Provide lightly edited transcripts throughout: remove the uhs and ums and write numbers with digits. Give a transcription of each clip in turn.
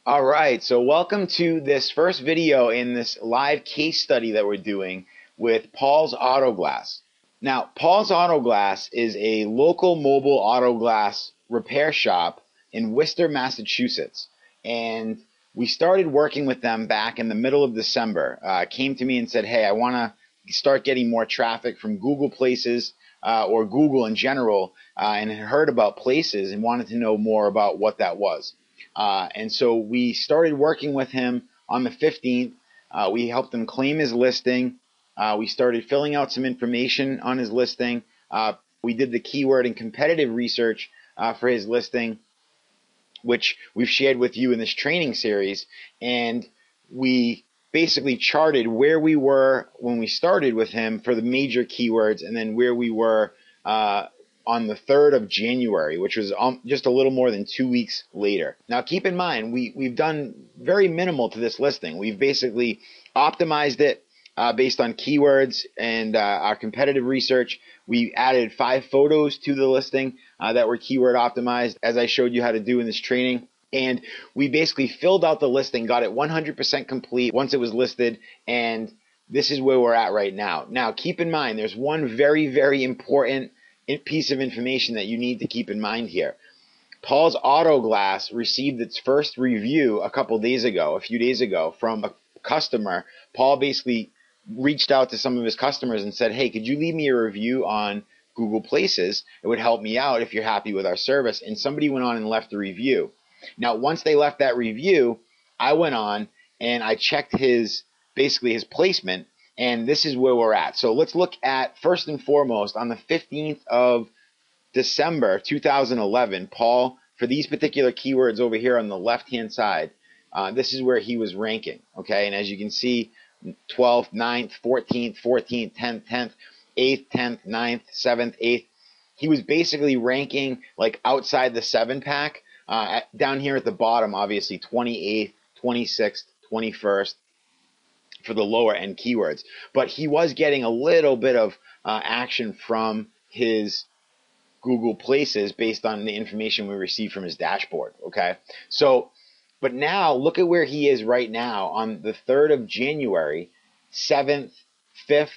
All right, so welcome to this first video in this live case study that we're doing with Paul's Auto Glass. Now, Paul's Auto Glass is a local mobile auto glass repair shop in Worcester, Massachusetts. And we started working with them back in the middle of December. Came to me and said, hey, I want to start getting more traffic from Google Places or Google in general, and had heard about Places and wanted to know more about what that was. And so we started working with him on the 15th. We helped him claim his listing. We started filling out some information on his listing. We did the keyword and competitive research for his listing, which we've shared with you in this training series. And we basically charted where we were when we started with him for the major keywords, and then where we were on the 3rd of January, which was just a little more than 2 weeks later. Now, keep in mind, we've done very minimal to this listing. We've basically optimized it based on keywords and our competitive research. We added 5 photos to the listing that were keyword optimized, as I showed you how to do in this training. And we basically filled out the listing, got it 100% complete once it was listed, and this is where we're at right now. Now, keep in mind, there's one very, very important piece of information that you need to keep in mind here. Paul's Auto Glass received its first review a few days ago, from a customer. Paul basically reached out to some of his customers and said, hey, could you leave me a review on Google Places? It would help me out if you're happy with our service. And somebody went on and left a review. Now, once they left that review, I went on and I checked his placement. And this is where we're at. So let's look at, first and foremost, on the 15th of December 2011, Paul, for these particular keywords over here on the left-hand side, this is where he was ranking, okay? And as you can see, 12th, 9th, 14th, 10th, 10th, 8th, 10th, 9th, 7th, 8th. He was basically ranking like outside the 7-pack. Down here at the bottom, obviously, 28th, 26th, 21st. For the lower end keywords, but he was getting a little bit of action from his Google Places based on the information we received from his dashboard. Okay, so but now look at where he is right now on the 3rd of January, 7th, 5th,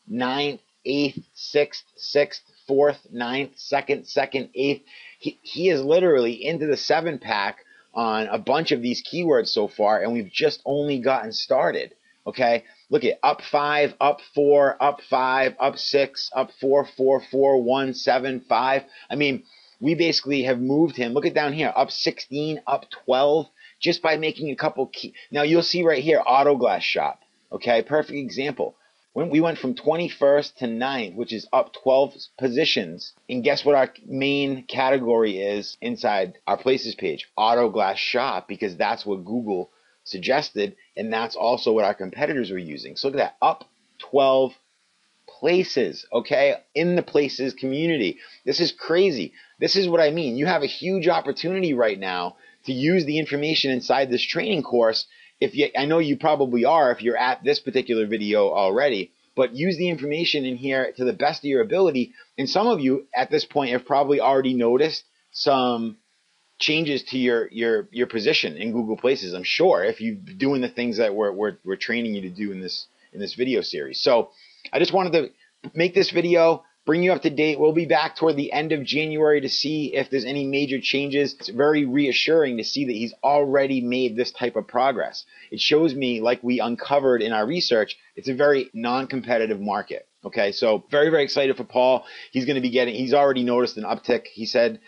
9th, 8th, 6th, 4th, 9th, 2nd, 8th. He is literally into the 7-pack on a bunch of these keywords so far, and we've just only gotten started. Okay, look at up 5, up 4, up 5, up 6, up 4, 4, 4, 1, 7, 5. I mean, we basically have moved him. Look at down here, up 16, up 12, just by making a couple key. Now you'll see right here, Auto Glass Shop. Okay, perfect example. When we went from 21st to 9th, which is up 12 positions, and guess what our main category is inside our Places page? Auto Glass Shop, because that's what Google suggested, and that's also what our competitors were using. So look at that, up 12 places, okay, in the Places community. This is crazy. This is what I mean. You have a huge opportunity right now to use the information inside this training course. I know you probably are if you're at this particular video already, but use the information in here to the best of your ability. And some of you at this point have probably already noticed some changes to your position in Google Places, I'm sure, if you're doing the things that we're training you to do in this video series. So I just wanted to make this video, bring you up to date. We'll be back toward the end of January to see if there's any major changes. It's very reassuring to see that he's already made this type of progress. It shows me, like we uncovered in our research, it's a very non-competitive market. Okay, so very, very excited for Paul. He's already noticed an uptick, he said,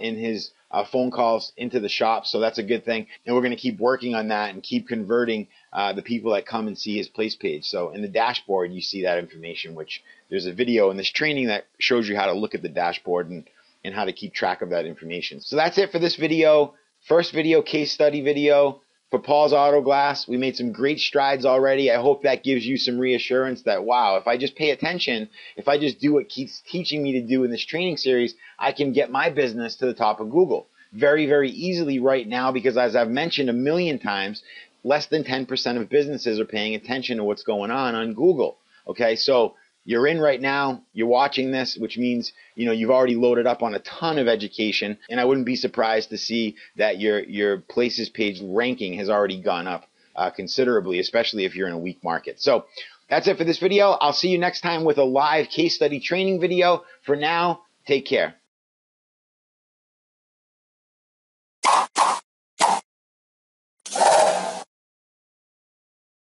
in his phone calls into the shop, so that's a good thing. And we're going to keep working on that and keep converting the people that come and see his place page. So in the dashboard, you see that information, which there's a video in this training that shows you how to look at the dashboard and how to keep track of that information. So that's it for this video. First video, case study video for Paul's Auto Glass. We made some great strides already. I hope that gives you some reassurance that, wow, if I just pay attention, if I just do what Keith's teaching me to do in this training series, I can get my business to the top of Google very, very easily right now, because as I've mentioned a million times, less than 10% of businesses are paying attention to what's going on Google. Okay, so You're in right now, you're watching this, which means, you've already loaded up on a ton of education, and I wouldn't be surprised to see that your places page ranking has already gone up considerably, especially if you're in a weak market. So that's it for this video. I'll see you next time with a live case study training video. For now, take care.